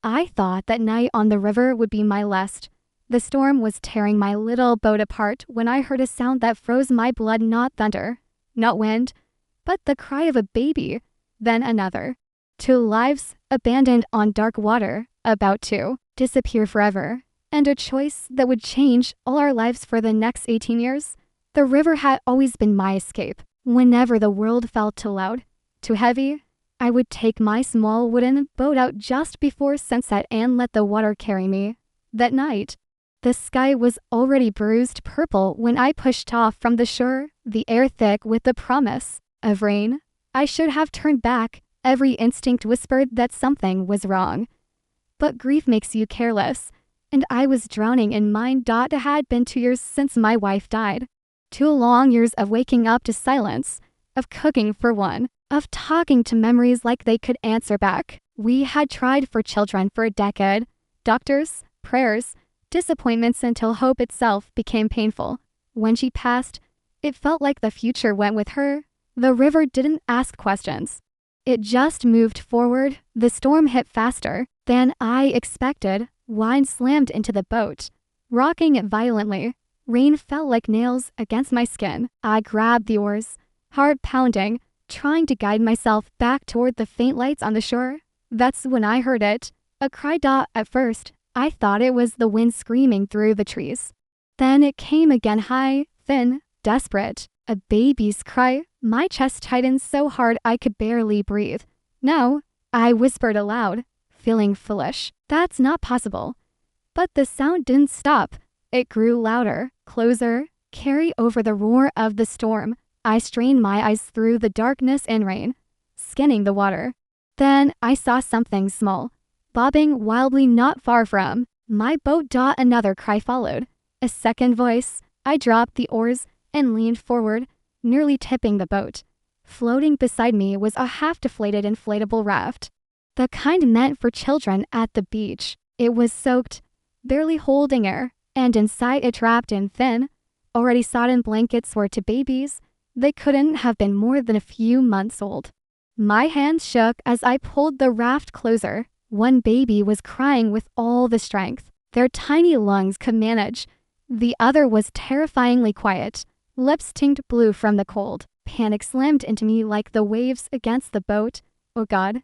I thought that night on the river would be my last. The storm was tearing my little boat apart when I heard a sound that froze my blood, not thunder, not wind, but the cry of a baby, then another. 2 lives abandoned on dark water, about to disappear forever, and a choice that would change all our lives for the next 18 years. The river had always been my escape. Whenever the world felt too loud, too heavy, I would take my small wooden boat out just before sunset and let the water carry me. That night, the sky was already bruised purple when I pushed off from the shore, the air thick with the promise of rain. I should have turned back. Every instinct whispered that something was wrong. But grief makes you careless, and I was drowning in mine. It had been 2 years since my wife died. 2 long years of waking up to silence, of cooking for one, of talking to memories like they could answer back. We had tried for children for a decade. Doctors, prayers, disappointments until hope itself became painful. When she passed, it felt like the future went with her. The river didn't ask questions. It just moved forward. The storm hit faster than I expected. Wind slammed into the boat, rocking it violently. Rain fell like nails against my skin. I grabbed the oars, heart pounding, trying to guide myself back toward the faint lights on the shore. That's when I heard it. A cry. At first, I thought it was the wind screaming through the trees. Then it came again, high, thin, desperate. A baby's cry. My chest tightened so hard I could barely breathe. No, I whispered aloud, feeling foolish. That's not possible. But the sound didn't stop. It grew louder, closer, carry over the roar of the storm. I strained my eyes through the darkness and rain, scanning the water. Then I saw something small, bobbing wildly not far from my boat. Another cry followed. A second voice. I dropped the oars and leaned forward, nearly tipping the boat. Floating beside me was a half-deflated inflatable raft, the kind meant for children at the beach. It was soaked, barely holding air, and inside it, wrapped in thin, already sodden blankets, were 2 babies. They couldn't have been more than a few months old. My hands shook as I pulled the raft closer. One baby was crying with all the strength their tiny lungs could manage. The other was terrifyingly quiet, lips tinged blue from the cold. Panic slammed into me like the waves against the boat. Oh God,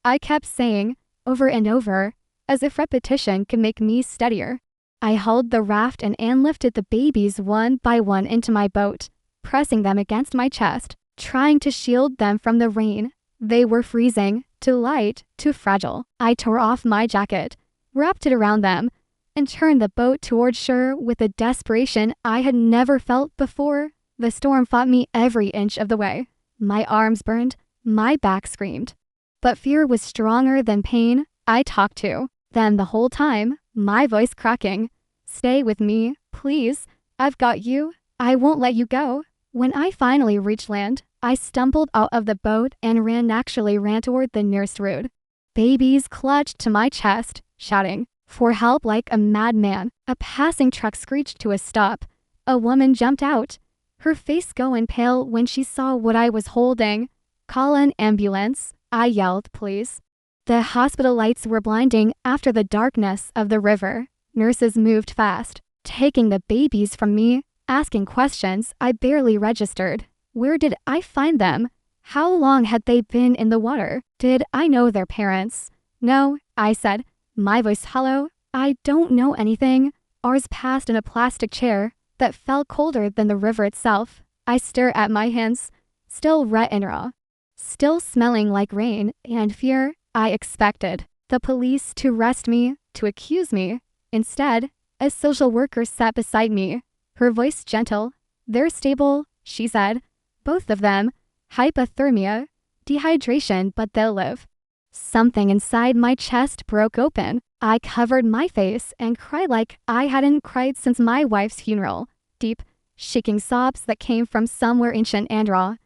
I kept saying, over and over, as if repetition could make me steadier. I held the raft and lifted the babies one by one into my boat, pressing them against my chest, trying to shield them from the rain. They were freezing, too light, too fragile. I tore off my jacket, wrapped it around them, and turned the boat toward shore with a desperation I had never felt before. The storm fought me every inch of the way. My arms burned, my back screamed. But fear was stronger than pain. I talked to them the whole time, my voice cracking. Stay with me, please. I've got you. I won't let you go. When I finally reached land, I stumbled out of the boat and ran toward the nearest road. Babies clutched to my chest, shouting for help like a madman. A passing truck screeched to a stop. A woman jumped out, her face going pale when she saw what I was holding. Call an ambulance, I yelled, please. The hospital lights were blinding after the darkness of the river. Nurses moved fast, taking the babies from me, asking questions I barely registered. Where did I find them? How long had they been in the water? Did I know their parents? No, I said, my voice hollow. I don't know anything. Ours passed in a plastic chair that felt colder than the river itself. I stared at my hands, still wet and raw, still smelling like rain and fear. I expected the police to arrest me, to accuse me. Instead, a social worker sat beside me, her voice gentle. They're stable, she said. Both of them. Hypothermia, dehydration, but they'll live. Something inside my chest broke open. I covered my face and cried like I hadn't cried since my wife's funeral. Deep, shaking sobs that came from somewhere ancient and raw.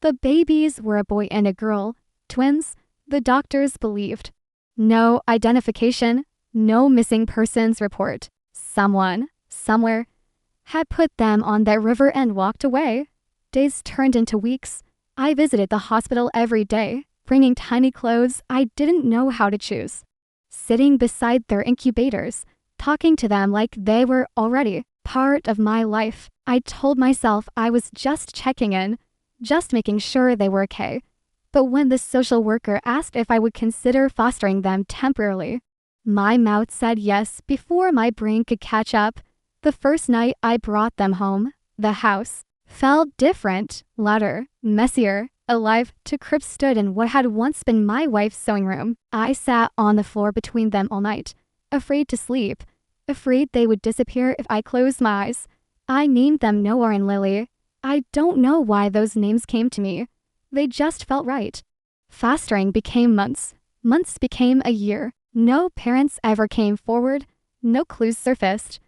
The babies were a boy and a girl, twins, the doctors believed. No identification, no missing persons report. Someone, somewhere, had put them on that river and walked away. Days turned into weeks. I visited the hospital every day, bringing tiny clothes I didn't know how to choose. sitting beside their incubators, talking to them like they were already part of my life. I told myself I was just checking in, just making sure they were okay. But when the social worker asked if I would consider fostering them temporarily, my mouth said yes before my brain could catch up. The first night I brought them home, the house felt different, louder, messier, alive. Two cribs stood in what had once been my wife's sewing room. I sat on the floor between them all night, afraid to sleep, afraid they would disappear if I closed my eyes. I named them Noah and Lily. I don't know why those names came to me. They just felt right. Fostering became months. Months became a year. No parents ever came forward. No clues surfaced.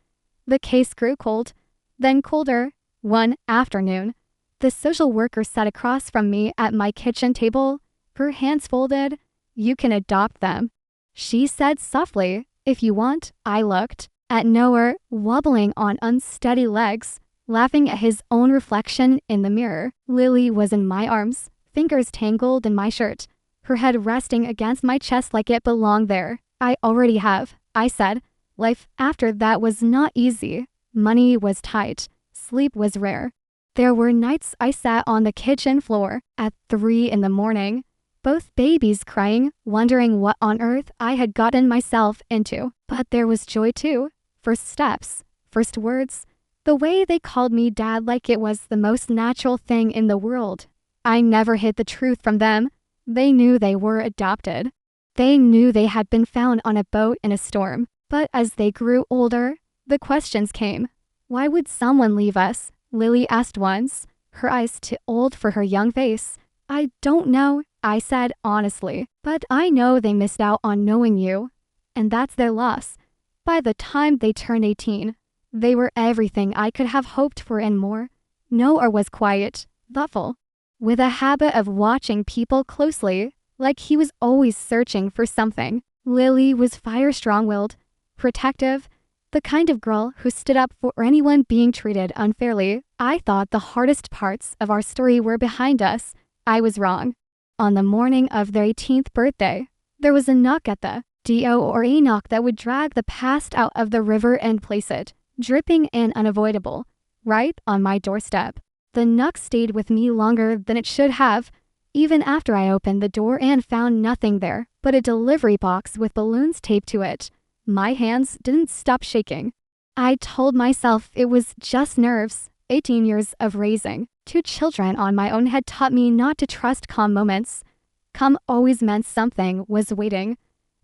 The case grew cold, then colder. One afternoon, the social worker sat across from me at my kitchen table, her hands folded. "You can adopt them," she said softly. "If you want." I looked at Noah, wobbling on unsteady legs, laughing at his own reflection in the mirror. Lily was in my arms, fingers tangled in my shirt, her head resting against my chest like it belonged there. "I already have," I said. Life after that was not easy. Money was tight. Sleep was rare. There were nights I sat on the kitchen floor at 3 in the morning, both babies crying, wondering what on earth I had gotten myself into. But there was joy too. First steps, first words, the way they called me dad like it was the most natural thing in the world. I never hid the truth from them. They knew they were adopted. They knew they had been found on a boat in a storm. But as they grew older, the questions came. "Why would someone leave us?" Lily asked once, her eyes too old for her young face. "I don't know," I said honestly, "but I know they missed out on knowing you, and that's their loss." By the time they turned 18, they were everything I could have hoped for and more. Noah was quiet, thoughtful, with a habit of watching people closely, like he was always searching for something. Lily was fire strong-willed, protective, the kind of girl who stood up for anyone being treated unfairly. I thought the hardest parts of our story were behind us. I was wrong. On the morning of their 18th birthday, there was a knock at the door, or a knock that would drag the past out of the river and place it, dripping and unavoidable, right on my doorstep. The knock stayed with me longer than it should have, even after I opened the door and found nothing there but a delivery box with balloons taped to it. My hands didn't stop shaking. I told myself it was just nerves. 18 years of raising 2 children on my own had taught me not to trust calm moments. Calm always meant something was waiting.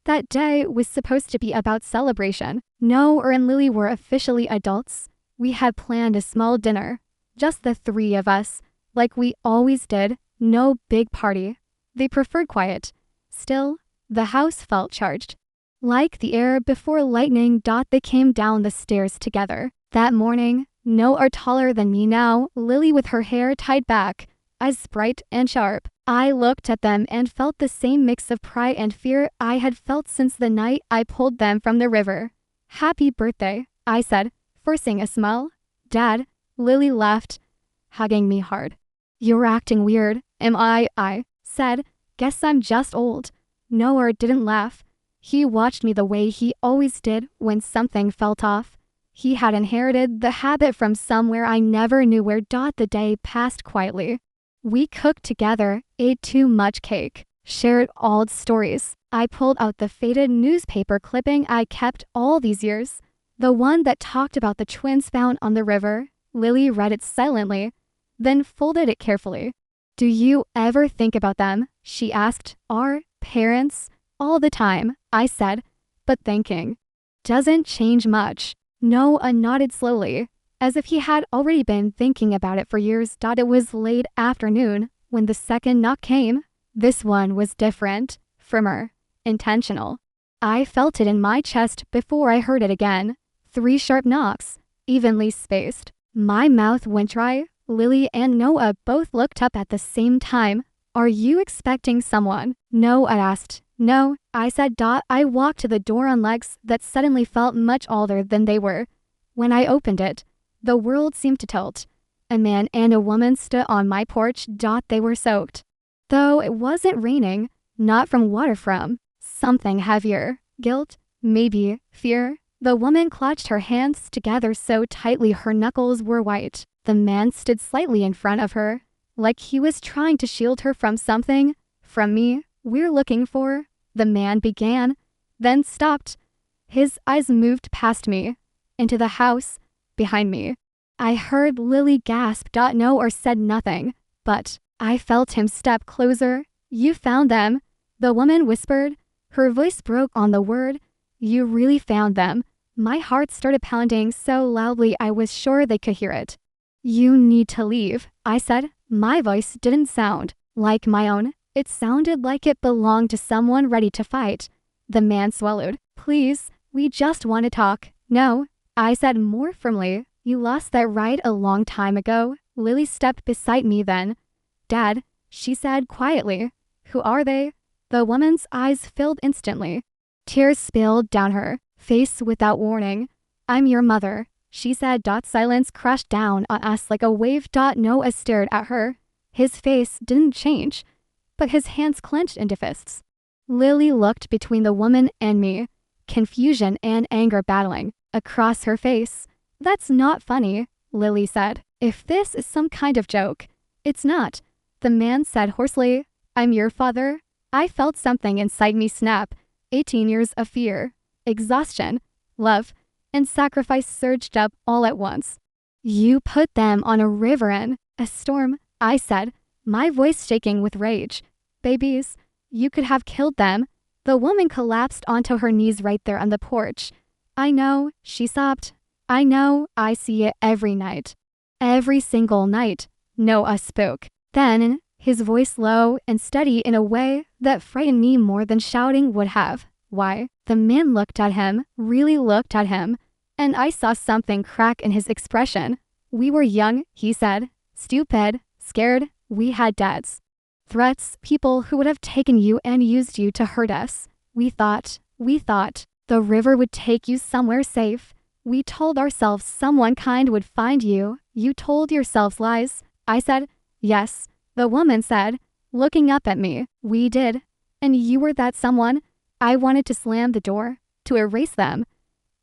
That day was supposed to be about celebration. Noah and Lily were officially adults. We had planned a small dinner, just the 3 of us, like we always did. No big party. They preferred quiet. Still, the house felt charged. Like the air before lightning. They came down the stairs together. That morning, Noah taller than me now, Lily with her hair tied back, eyes bright and sharp. I looked at them and felt the same mix of pride and fear I had felt since the night I pulled them from the river. "Happy birthday," I said, forcing a smile. "Dad," Lily laughed, hugging me hard. "You're acting weird." "Am I?" I said. "Guess I'm just old." Noah didn't laugh. He watched me the way he always did when something felt off. He had inherited the habit from somewhere I never knew where. The day passed quietly. We cooked together, ate too much cake, shared old stories. I pulled out the faded newspaper clipping I kept all these years, the one that talked about the twins found on the river. Lily read it silently, then folded it carefully. "Do you ever think about them?" she asked. "Our parents?" "All the time," I said, but thinking doesn't change much. Noah nodded slowly, as if he had already been thinking about it for years. It was late afternoon when the second knock came. This one was different, firmer, intentional. I felt it in my chest before I heard it again. 3 sharp knocks, evenly spaced. My mouth went dry. Lily and Noah both looked up at the same time. "Are you expecting someone?" Noah asked. "No," I said. I walked to the door on legs that suddenly felt much older than they were. When I opened it, the world seemed to tilt. A man and a woman stood on my porch. They were soaked. Though it wasn't raining, not from water, from something heavier. Guilt? Maybe. Fear? The woman clutched her hands together so tightly her knuckles were white. The man stood slightly in front of her, like he was trying to shield her from something. From me? We're looking for? The man began, then stopped. His eyes moved past me, into the house, behind me. I heard Lily gasp. No, or said nothing, but I felt him step closer. You found them, the woman whispered. Her voice broke on the word. You really found them. My heart started pounding so loudly I was sure they could hear it. You need to leave, I said. My voice didn't sound like my own. It sounded like it belonged to someone ready to fight. The man swallowed. Please, we just want to talk. No, I said more firmly. You lost that right a long time ago. Lily stepped beside me then. Dad, she said quietly. Who are they? The woman's eyes filled instantly. Tears spilled down her face without warning. I'm your mother, she said. Silence crashed down on us like a wave. Noah stared at her. His face didn't change, but his hands clenched into fists. Lily looked between the woman and me, confusion and anger battling across her face. That's not funny, Lily said. If this is some kind of joke. It's not, the man said hoarsely. I'm your father. I felt something inside me snap. 18 years of fear, exhaustion, love, and sacrifice surged up all at once. You put them on a river in a storm, I said, my voice shaking with rage. Babies, you could have killed them. The woman collapsed onto her knees right there on the porch. I know, she sobbed. I know, I see it every night. Every single night, Noah spoke. Then, his voice low and steady in a way that frightened me more than shouting would have. Why? The man looked at him, really looked at him, and I saw something crack in his expression. We were young, he said. Stupid, scared. We had dads. Threats, people who would have taken you and used you to hurt us. We thought the river would take you somewhere safe. We told ourselves someone kind would find you. You told yourselves lies. I said, yes, the woman said, looking up at me. We did. And you were that someone. I wanted to slam the door, to erase them.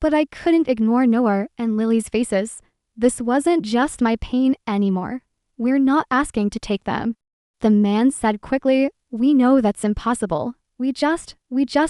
But I couldn't ignore Noah and Lily's faces. This wasn't just my pain anymore. We're not asking to take them. The man said quickly, we know that's impossible. We just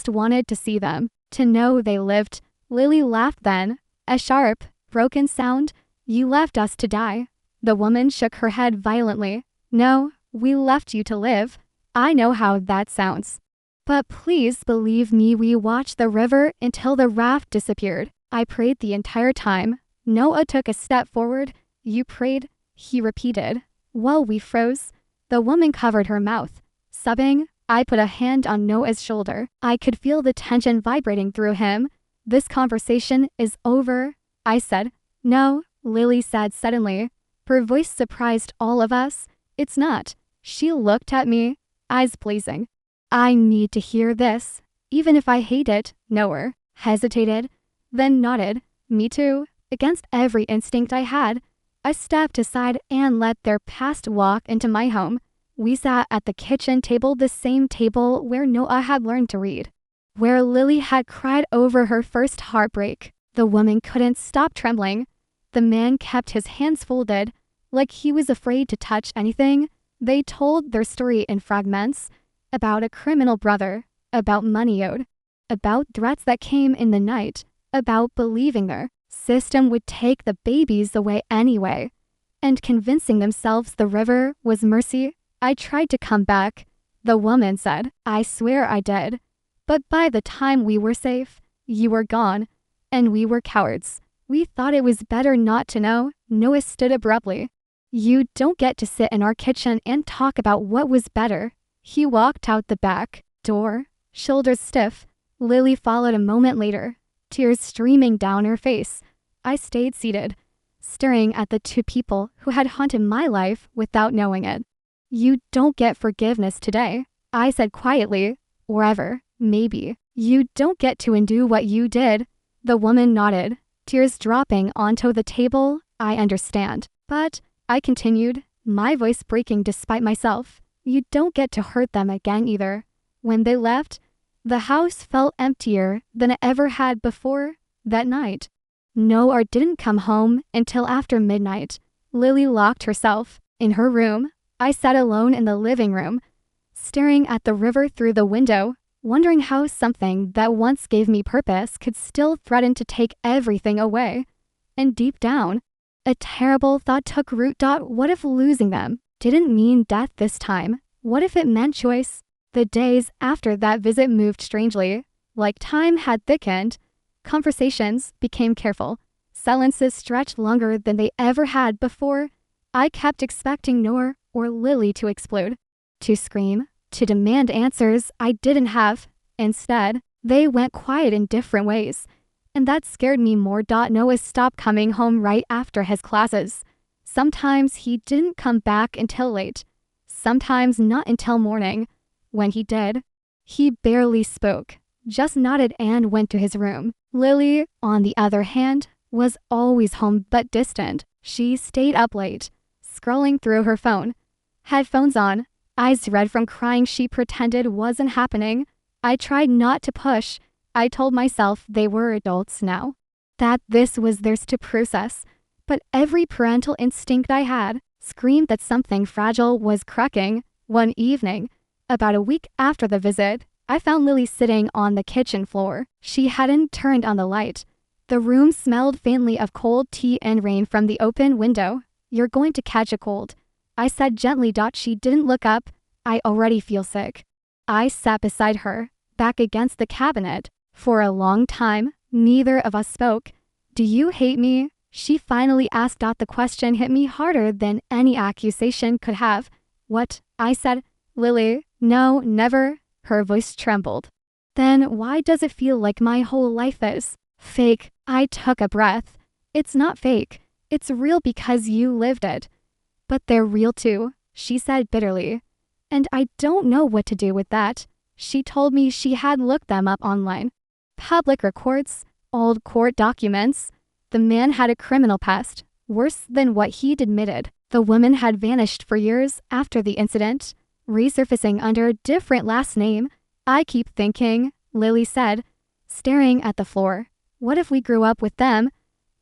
wanted to see them, to know they lived. Lily laughed then, a sharp, broken sound. You left us to die. The woman shook her head violently. No, we left you to live. I know how that sounds. But please believe me, we watched the river until the raft disappeared. I prayed the entire time. Noah took a step forward. You prayed, he repeated. While we froze, the woman covered her mouth. Sobbing, I put a hand on Noah's shoulder. I could feel the tension vibrating through him. This conversation is over, I said. No, Lily said suddenly. Her voice surprised all of us. It's not. She looked at me, eyes blazing. I need to hear this, even if I hate it. Noah hesitated, then nodded. Me too. Against every instinct I had, I stepped aside and let their past walk into my home. We sat at the kitchen table, the same table where Noah had learned to read, where Lily had cried over her first heartbreak. The woman couldn't stop trembling. The man kept his hands folded, like he was afraid to touch anything. They told their story in fragments, about a criminal brother, about money owed, about threats that came in the night, about believing their system would take the babies away anyway, and convincing themselves the river was mercy. I tried to come back, the woman said. I swear I did. But by the time we were safe, you were gone, and we were cowards. We thought it was better not to know. Noah stood abruptly. You don't get to sit in our kitchen and talk about what was better. He walked out the back door, shoulders stiff. Lily followed a moment later, tears streaming down her face. I stayed seated, staring at the two people who had haunted my life without knowing it. You don't get forgiveness today, I said quietly, or ever, maybe. You don't get to undo what you did. The woman nodded, tears dropping onto the table. I understand. But, I continued, my voice breaking despite myself. You don't get to hurt them again either. When they left, The house felt emptier than it ever had before that night. Noah didn't come home until after midnight. Lily locked herself in her room. I sat alone in the living room, staring at the river through the window, wondering how something that once gave me purpose could still threaten to take everything away. And deep down, a terrible thought took root. What if losing them didn't mean death this time? What if it meant choice? The days after that visit moved strangely. Like time had thickened, conversations became careful. Silences stretched longer than they ever had before. I kept expecting Noor or Lily to explode, to scream, to demand answers I didn't have. Instead, they went quiet in different ways. And that scared me more. Noah stopped coming home right after his classes. Sometimes he didn't come back until late. Sometimes not until morning. When he did, he barely spoke, just nodded and went to his room. Lily, on the other hand, was always home but distant. She stayed up late, scrolling through her phone. Headphones on, eyes red from crying. She pretended wasn't happening. I tried not to push. I told myself they were adults now, that this was theirs to process. But every parental instinct I had screamed that something fragile was cracking. One evening, about a week after the visit, I found Lily sitting on the kitchen floor. She hadn't turned on the light. The room smelled faintly of cold tea and rain from the open window. "You're going to catch a cold," I said gently. She didn't look up. "I already feel sick." I sat beside her, back against the cabinet. For a long time, neither of us spoke. "Do you hate me?" she finally asked. The question hit me harder than any accusation could have. "What?" I said. "Lily, no, never." Her voice trembled. "Then why does it feel like my whole life is fake?" I took a breath. "It's not fake. It's real because you lived it." "But they're real too," she said bitterly. "And I don't know what to do with that." She told me she had looked them up online. Public records, old court documents. The man had a criminal past, worse than what he'd admitted. The woman had vanished for years after the incident, resurfacing under a different last name. "I keep thinking," Lily said, staring at the floor. "What if we grew up with them?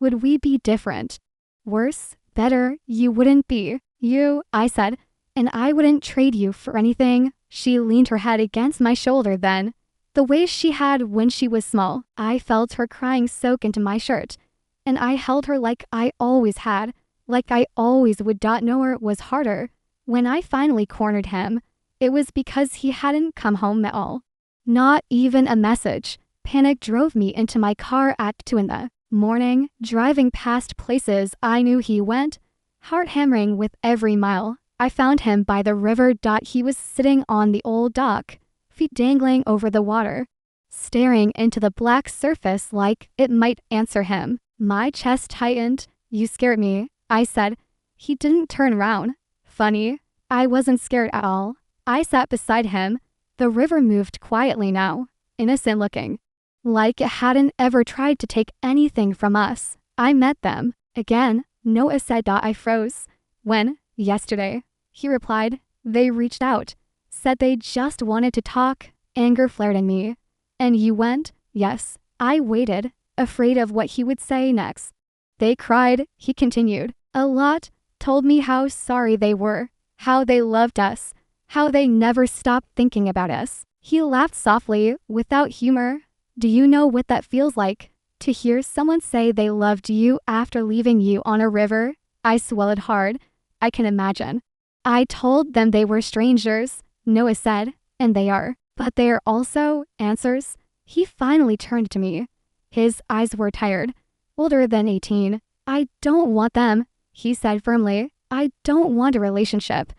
Would we be different? Worse? Better? You wouldn't be. You," I said, "and I wouldn't trade you for anything." She leaned her head against my shoulder then, the way she had when she was small. I felt her crying soak into my shirt, and I held her like I always had, like I always would. Noah was harder. When I finally cornered him, it was because he hadn't come home at all. Not even a message. Panic drove me into my car at 2 in the morning, driving past places I knew he went, heart hammering with every mile. I found him by the river. He was sitting on the old dock, feet dangling over the water, staring into the black surface like it might answer him. My chest tightened. "You scared me," I said. He didn't turn around. Funny, I wasn't scared at all. I sat beside him. The river moved quietly now, innocent looking, like it hadn't ever tried to take anything from us. "I met them again," Noah said. I froze. "When?" "Yesterday," he replied. "They reached out, said they just wanted to talk." Anger flared in me. "And you went?" "Yes." I waited, afraid of what he would say next. "They cried," he continued. "A lot. Told me how sorry they were, how they loved us, how they never stopped thinking about us." He laughed softly, without humor. "Do you know what that feels like? To hear someone say they loved you after leaving you on a river?" I swallowed hard. "I can imagine." "I told them they were strangers," Noah said, "and they are. But they are also answers." He finally turned to me. His eyes were tired, older than 18. "I don't want them," he said firmly. "I don't want a relationship.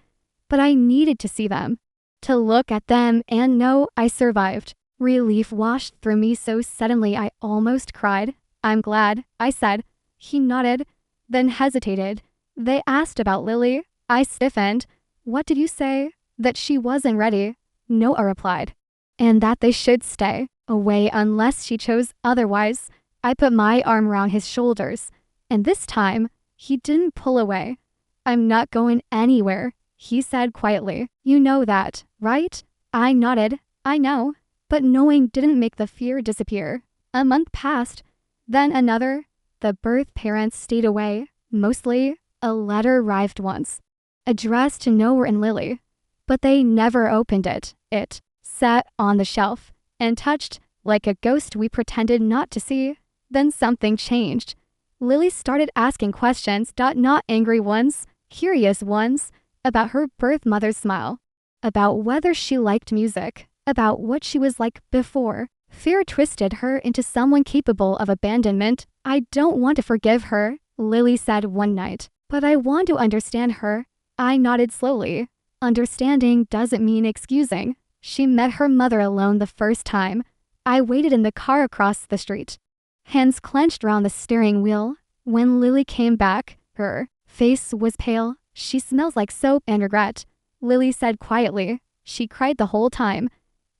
But I needed to see them, to look at them and know I survived." Relief washed through me so suddenly I almost cried. "I'm glad," I said. He nodded, then hesitated. "They asked about Lily." I stiffened. "What did you say?" "That she wasn't ready," Noah replied. "And that they should stay away unless she chose otherwise." I put my arm around his shoulders, and this time, he didn't pull away. "I'm not going anywhere," he said quietly. "You know that, right?" I nodded. "I know." But knowing didn't make the fear disappear. A month passed, then another. The birth parents stayed away, mostly. A letter arrived once, addressed to Noah and Lily, but they never opened it. It sat on the shelf and touched like a ghost we pretended not to see. Then something changed. Lily started asking questions, not angry ones, curious ones, about her birth mother's smile, about whether she liked music, about what she was like before. Fear twisted her into someone capable of abandonment. I don't want to forgive her, Lily said one night, but I want to understand her. I nodded slowly. Understanding doesn't mean excusing. She met her mother alone the first time. I waited in the car across the street, hands clenched around the steering wheel. When Lily came back, her face was pale. She smells like soap and regret, Lily said quietly. She cried the whole time.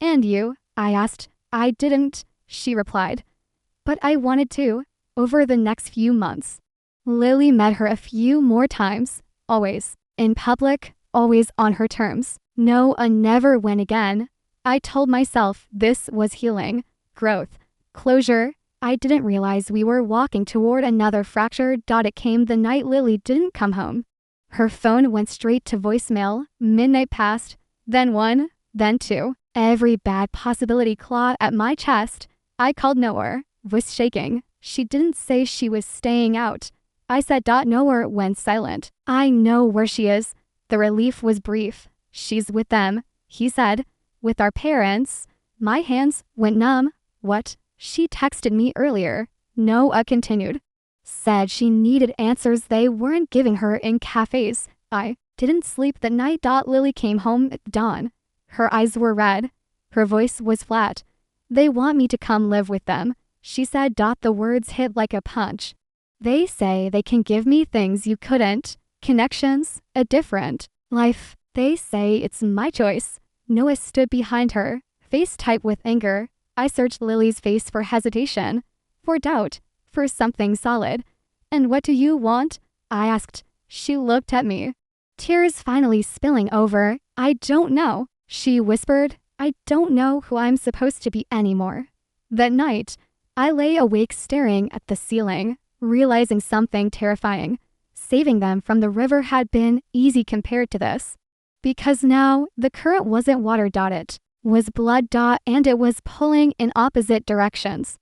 And you? I asked. I didn't, she replied. But I wanted to. Over the next few months, Lily met her a few more times, always in public, always on her terms. No, I never went again. I told myself this was healing, growth, closure. I didn't realize we were walking toward another fracture. It came the night Lily didn't come home. Her phone went straight to voicemail. Midnight passed, then one, then two. Every bad possibility clawed at my chest. I called Noah, voice shaking. She didn't say she was staying out. I said. Noah went silent. I know where she is. The relief was brief. She's with them, he said. With our parents. My hands went numb. What? She texted me earlier. Noah continued. Said she needed answers they weren't giving her in cafes. I didn't sleep that night. Lily came home at dawn. Her eyes were red. Her voice was flat. They want me to come live with them, she said. The words hit like a punch. They say they can give me things you couldn't. Connections, a different life. They say it's my choice. Noah stood behind her, face tight with anger. I searched Lily's face for hesitation, for doubt, for something solid. And what do you want? I asked. She looked at me, tears finally spilling over. I don't know, she whispered. I don't know who I'm supposed to be anymore. That night, I lay awake staring at the ceiling, realizing something terrifying. Saving them from the river had been easy compared to this. Because now, the current wasn't water. It was blood. And it was pulling in opposite directions.